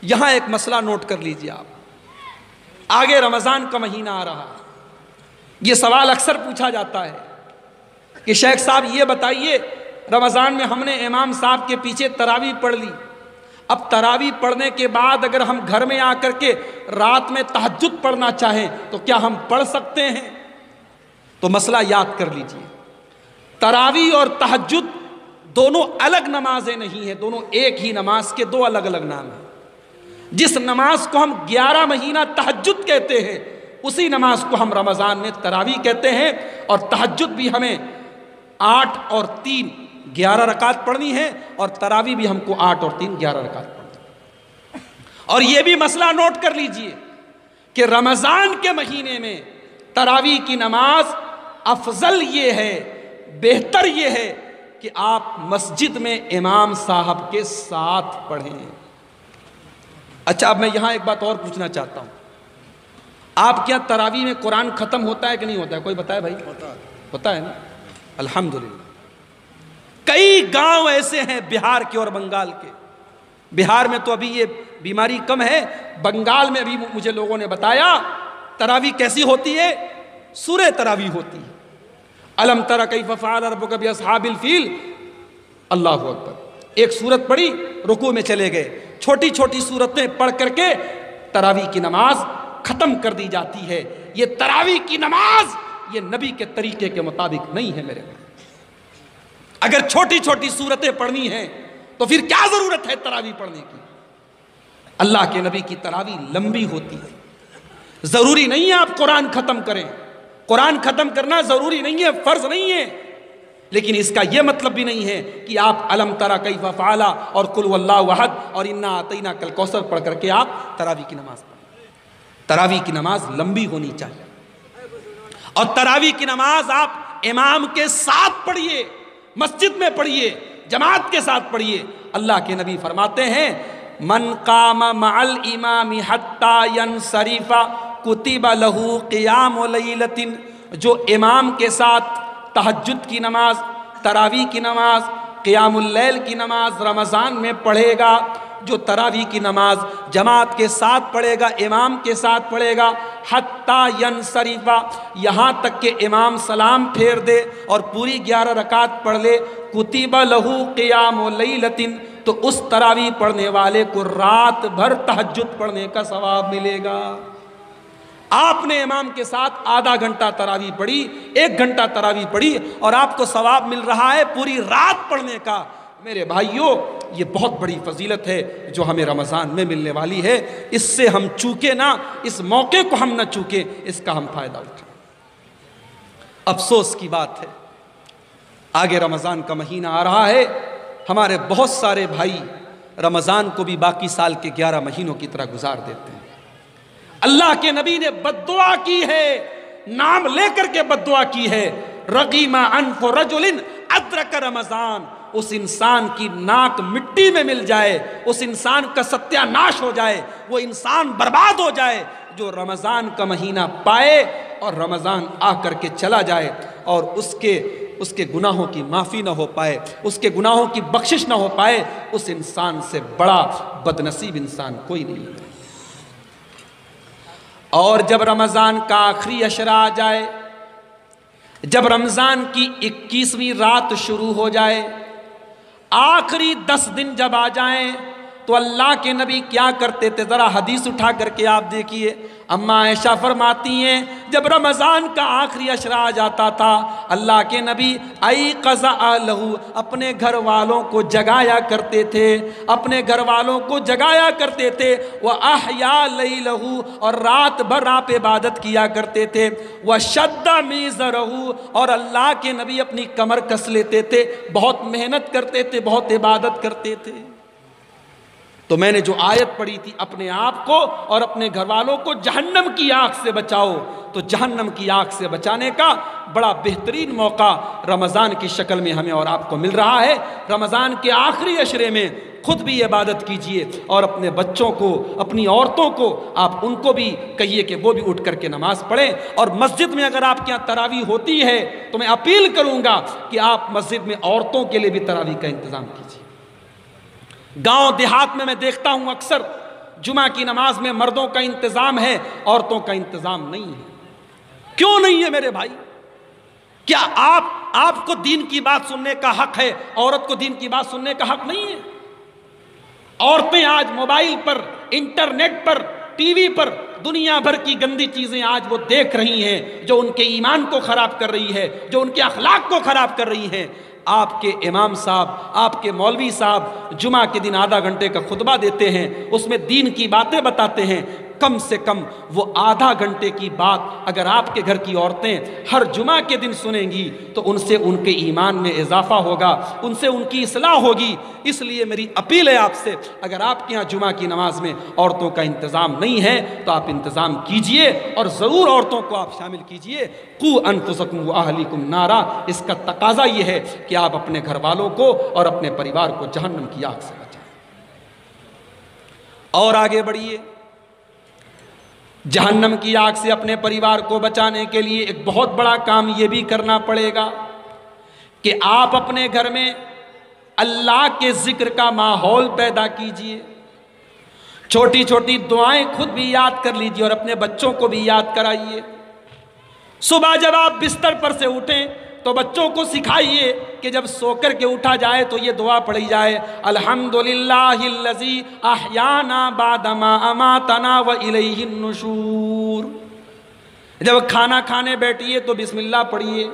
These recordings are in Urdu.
یہاں ایک مسئلہ نوٹ کر لیجئے آپ، آگے رمضان کا مہینہ آ رہا ہے، یہ سوال اکثر پوچھا جاتا ہے کہ شیخ صاحب یہ بتائیے رمضان میں ہم نے امام صاحب کے پیچھے تراویح پڑھ لی، اب تراویح پڑھنے کے بعد اگر ہم گھر میں آ کر کے رات میں تہجد پڑھنا چاہیں تو کیا ہم پڑھ سکتے ہیں؟ تو مسئلہ یاد کر لیجئے، تراویح اور تہجد دونوں الگ نمازیں نہیں ہیں، دونوں ایک ہی نماز کے دو الگ الگ نام ہیں۔ جس نماز کو ہم 11 مہینہ تہجد کہتے ہیں اسی نماز کو ہم رمضان میں تراویح کہتے ہیں، اور تہجد بھی ہمیں 8 اور 3 11 رکعت پڑھنی ہے، اور تراویح بھی ہم کو 8 اور 3 11 رکعت پڑھنی ہے۔ اور یہ بھی مسئلہ نوٹ کر لیجئے کہ رمضان کے مہینے میں تراویح کی نماز افضل یہ ہے، بہتر یہ ہے کہ آپ مسجد میں امام صاحب کے ساتھ پڑھیں۔ اچھا، اب میں یہاں ایک بات اور پوچھنا چاہتا ہوں، آپ کیا تراویح میں قرآن ختم ہوتا ہے کہ نہیں ہوتا ہے؟ کوئی بتائے بھائی؟ ہوتا ہے نا؟ الحمدللہ۔ کئی گاؤں ایسے ہیں بہار کے اور بنگال کے، بہار میں تو ابھی یہ بیماری کم ہے، بنگال میں ابھی مجھے لوگوں نے بتایا تراویح کیسی ہوتی ہے، سورہ تراویح ہوتی ہے، الم تر کیف فعل ربک باصحاب الفیل، اللہ اکبر، ایک سورت پڑھی رکوع میں چلے گئے، چھوٹی چھوٹی سورتیں پڑھ کر کے تراویح کی نماز ختم کر دی جاتی ہے۔ یہ تراویح کی نماز یہ نبی کے طریقے کے مطابق نہیں ہے میرے بھائی۔ اگر چھوٹی چھوٹی سورتیں پڑھنی ہیں تو پھر کیا ضرورت ہے تراویح پڑھنے کی؟ اللہ کے نبی کی تراویح لمبی ہوتی ہے، ضروری نہیں ہے آپ قرآن ختم کریں، قرآن ختم کرنا ضروری نہیں ہے، فرض نہیں ہے، لیکن اس کا یہ مطلب بھی نہیں ہے کہ آپ الم تر کیف فعل اور قل هو اللہ احد اور انا اعطیناک الکوثر پڑھ کر کے آپ تراویح کی نماز پڑھیں۔ تراویح کی نماز لمبی ہونی چاہیے، اور تراویح کی نماز آپ امام کے ساتھ پڑھیے، مسجد میں پڑھیے، جماعت کے ساتھ پڑھیے۔ اللہ کے نبی فرماتے ہیں من قام مع الامام حتی ینصرف کتب لہ قیام لیلۃ، جو امام کے ساتھ تہجد کی نماز، تراویح کی نماز، قیام اللیل کی نماز رمضان میں پڑھے گا، جو تراویح کی نماز جماعت کے ساتھ پڑھے گا، امام کے ساتھ پڑھے گا، حتی ینصرف، یہاں تک کہ امام سلام پھیر دے اور پوری 11 رکعت پڑھ لے، کتب لہ قیام لیلۃ، تو اس تراویح پڑھنے والے کو رات بھر تہجد پڑھنے کا ثواب ملے گا۔ آپ نے امام کے ساتھ آدھا گھنٹہ تراویح پڑھی، 1 گھنٹہ تراویح پڑھی، اور آپ کو ثواب مل رہا ہے پوری رات پڑھنے کا۔ میرے بھائیوں، یہ بہت بڑی فضیلت ہے جو ہمیں رمضان میں ملنے والی ہے، اس سے ہم چوکے نہ، اس موقع کو ہم نہ چوکے، اس کا ہم فائدہ اٹھائیں۔ افسوس کی بات ہے آگے رمضان کا مہینہ آ رہا ہے، ہمارے بہت سارے بھائی رمضان کو بھی باقی سال کے 11 مہینوں کی طرح گزار دیتے ہیں۔ اللہ کے نبی نے بد دعا کی ہے، نام لے کر کے بد دعا کی ہے، رغیم انف رجل ادرک رمضان، اس انسان کی ناک مٹی میں مل جائے، اس انسان کا ستیہ ناش ہو جائے، وہ انسان برباد ہو جائے جو رمضان کا مہینہ پائے اور رمضان آ کر کے چلا جائے اور اس کے گناہوں کی معافی نہ ہو پائے، اس کے گناہوں کی بخشش نہ ہو پائے، اس انسان سے بڑا بد نصیب انسان کوئی نہیں ہے۔ اور جب رمضان کا آخری عشرہ آ جائے، جب رمضان کی 21ویں رات شروع ہو جائے، آخری 10 دن جب آ جائیں تو اللہ کے نبی کیا کرتے تھے؟ ذرا حدیث اٹھا کر کے آپ دیکھیے۔ اماں عائشہ فرماتی ہیں جب رمضان کا آخری عشرہ آ جاتا تھا، اللہ کے نبی ایقظ اہلہ، اپنے گھر والوں کو جگایا کرتے تھے، اپنے گھر والوں کو جگایا کرتے تھے، وَأَحْيَا لَيْلَهُ، اور رات بھر آپ عبادت کیا کرتے تھے، وَشَدَّ مِيزَرَهُ، اور اللہ کے نبی اپنی کمر کس لیتے تھے، بہت محنت کرتے تھے، بہت عبادت کرتے تھے۔ تو میں نے جو آیت پڑھی تھی، اپنے آپ کو اور اپنے گھر والوں کو جہنم کی آگ سے بچاؤ، تو جہنم کی آگ سے بچانے کا بڑا بہترین موقع رمضان کی شکل میں ہمیں اور آپ کو مل رہا ہے۔ رمضان کے آخری عشرے میں خود بھی عبادت کیجئے اور اپنے بچوں کو، اپنی عورتوں کو، آپ ان کو بھی کہیے کہ وہ بھی اٹھ کر کے نماز پڑھیں، اور مسجد میں اگر آپ کے یہاں تراویح ہوتی ہے تو میں اپیل کروں گا کہ آپ مسجد میں عورتوں کے لیے بھی تراویح کا انتظام کیجئے۔ گاؤں دیہات میں دیکھتا ہوں اکثر جمعہ کی نماز میں مردوں کا انتظام ہے، عورتوں کا انتظام نہیں ہے۔ کیوں نہیں ہے میرے بھائی؟ کیا آپ کو دین کی بات سننے کا حق ہے، عورت کو دین کی بات سننے کا حق نہیں ہے؟ عورتیں آج موبائل پر، انٹرنیٹ پر، ٹی وی پر دنیا بھر کی گندی چیزیں آج وہ دیکھ رہی ہیں جو ان کے ایمان کو خراب کر رہی ہے، جو ان کے اخلاق کو خراب کر رہی ہیں۔ آپ کے امام صاحب، آپ کے مولوی صاحب جمعہ کے دن آدھا گھنٹے کا خطبہ دیتے ہیں، اس میں دین کی باتیں بتاتے ہیں۔ کم سے کم وہ آدھا گھنٹے کی بات اگر آپ کے گھر کی عورتیں ہر جمعہ کے دن سنیں گی تو ان سے ان کے ایمان میں اضافہ ہوگا، ان سے ان کی اصلاح ہوگی۔ اس لیے میری اپیل ہے آپ سے، اگر آپ کے یہاں جمعہ کی نماز میں عورتوں کا انتظام نہیں ہے تو آپ انتظام کیجئے، اور ضرور عورتوں کو آپ شامل کیجئے۔ قُوا أَنفُسَكُمْ وَأَهْلِكُمْ نَارًا، اس کا تقاضا یہ ہے کہ آپ اپنے گھر والوں کو اور اپنے پریوار کو جہنم کی آگ سے بچائیں۔ اور آگے بڑھیے، جہنم کی آگ سے اپنے پریوار کو بچانے کے لیے ایک بہت بڑا کام یہ بھی کرنا پڑے گا کہ آپ اپنے گھر میں اللہ کے ذکر کا ماحول پیدا کیجئے۔ چھوٹی چھوٹی دعائیں خود بھی یاد کر لیجئے اور اپنے بچوں کو بھی یاد کرائیے۔ صبح جب آپ بستر پر سے اٹھیں تو بچوں کو سکھائیے کہ جب سو کر کے اٹھا جائے تو یہ دعا پڑھی جائے، الحمدللہ الذی احیانا بعد ما اماتنا والیہ النشور۔ جب کھانا کھانے بیٹھیے تو بسم اللہ پڑھیے،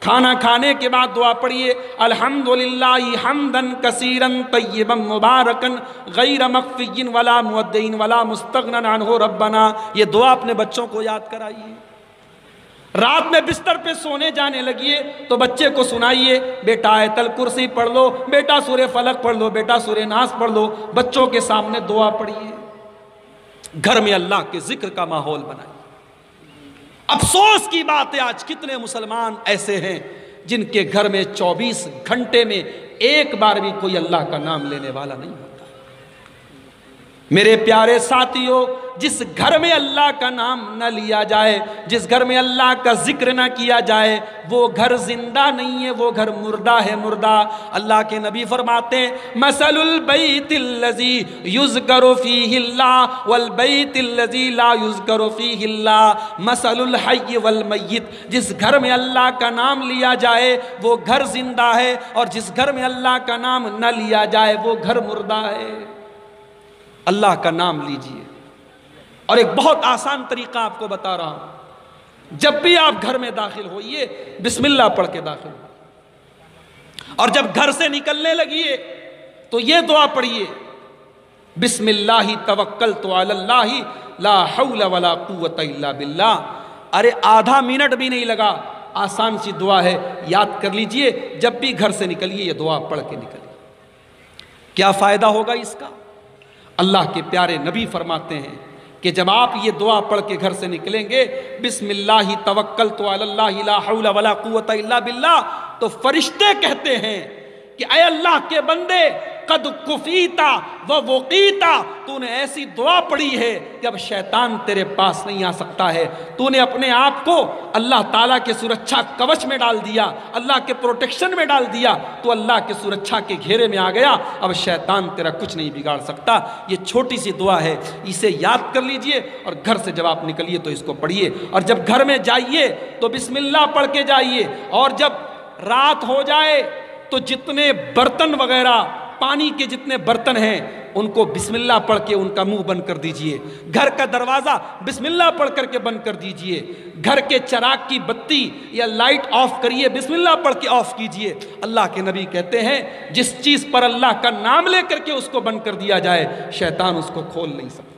کھانا کھانے کے بعد دعا پڑھیے، الحمدللہ حمدا کثیرا طیبا مبارکا غیر مخفی ولا مودع ولا مستغنی عنہ ربنا۔ یہ دعا اپنے بچوں کو یاد کرائیے۔ رات میں بستر پہ سونے جانے لگیے تو بچے کو سنائیے، بیٹا آیت الکرسی پڑھ لو، بیٹا سورہ فلق پڑھ لو، بیٹا سورہ ناس پڑھ لو۔ بچوں کے سامنے دعا پڑھیے، گھر میں اللہ کے ذکر کا ماحول بنائیے۔ افسوس کی بات ہے آج کتنے مسلمان ایسے ہیں جن کے گھر میں 24 گھنٹے میں ایک بار بھی کوئی اللہ کا نام لینے والا نہیں ہوتا۔ میرے پیارے ساتھیوں، جس گھر میں اللہ کا نام نہ لیا جائے، جس گھر میں اللہ کا ذکر نہ کیا جائے، وہ گھر زندہ نہیں ہے، وہ گھر مردہ ہے، مردہ۔ اللہ کے نبی فرماتے ہیں، مثل البیت الذی یذکر فیہ اللہ والبیت الذی لا یذکر فیہ اللہ مثل الحی والمیت۔ جس گھر میں اللہ کا نام لیا جائے وہ گھر زندہ ہے، اور جس گھر میں اللہ کا نام نہ لیا جائے وہ گھر مردہ ہے۔ اللہ کا نام لیجئے، اور ایک بہت آسان طریقہ آپ کو بتا رہا ہوں۔ جب بھی آپ گھر میں داخل ہوئیے بسم اللہ پڑھ کے داخل ہوئیے، اور جب گھر سے نکلنے لگیے تو یہ دعا پڑھیے، بسم اللہ توکلت علی اللہ لا حول ولا قوت الا باللہ۔ ارے آدھا منٹ بھی نہیں لگا، آسان سی دعا ہے، یاد کر لیجئے، جب بھی گھر سے نکلیے یہ دعا پڑھ کے نکلیے۔ کیا فائدہ ہوگا اس کا؟ اللہ کے پیارے نبی فرماتے ہیں کہ جب آپ یہ دعا پڑھ کے گھر سے نکلیں گے، بسم اللہ توکلت علی اللہ لا حول ولا قوت الا باللہ، تو فرشتے کہتے ہیں کہ اے اللہ کے بندے، قد کفیتا و وقیتا، تو نے ایسی دعا پڑھی ہے کہ اب شیطان تیرے پاس نہیں آ سکتا ہے۔ تو نے اپنے آپ کو اللہ تعالیٰ کے سرکشا کوچ میں ڈال دیا، اللہ کے پروٹیکشن میں ڈال دیا، تو اللہ کے سرکشا کے گھیرے میں آ گیا، اب شیطان تیرا کچھ نہیں بگاڑ سکتا۔ یہ چھوٹی سی دعا ہے، اسے یاد کر لیجئے، اور گھر سے جب آپ نکلیے تو اس کو پڑھیے، اور جب گھر میں جائیے تو بسم اللہ پڑھ کے جائیے، اور جب رات ہو جائے تو جتنے برتن وغیرہ، پانی کے جتنے برتن ہیں ان کو بسم اللہ پڑھ کے ان کا منہ بند کر دیجئے۔ گھر کا دروازہ بسم اللہ پڑھ کر کے بند کر دیجئے۔ گھر کے چراغ کی بتی یا لائٹ آف کریے، بسم اللہ پڑھ کے آف کیجئے۔ اللہ کے نبی کہتے ہیں جس چیز پر اللہ کا نام لے کر کے اس کو بند کر دیا جائے، شیطان اس کو کھول نہیں سکتا۔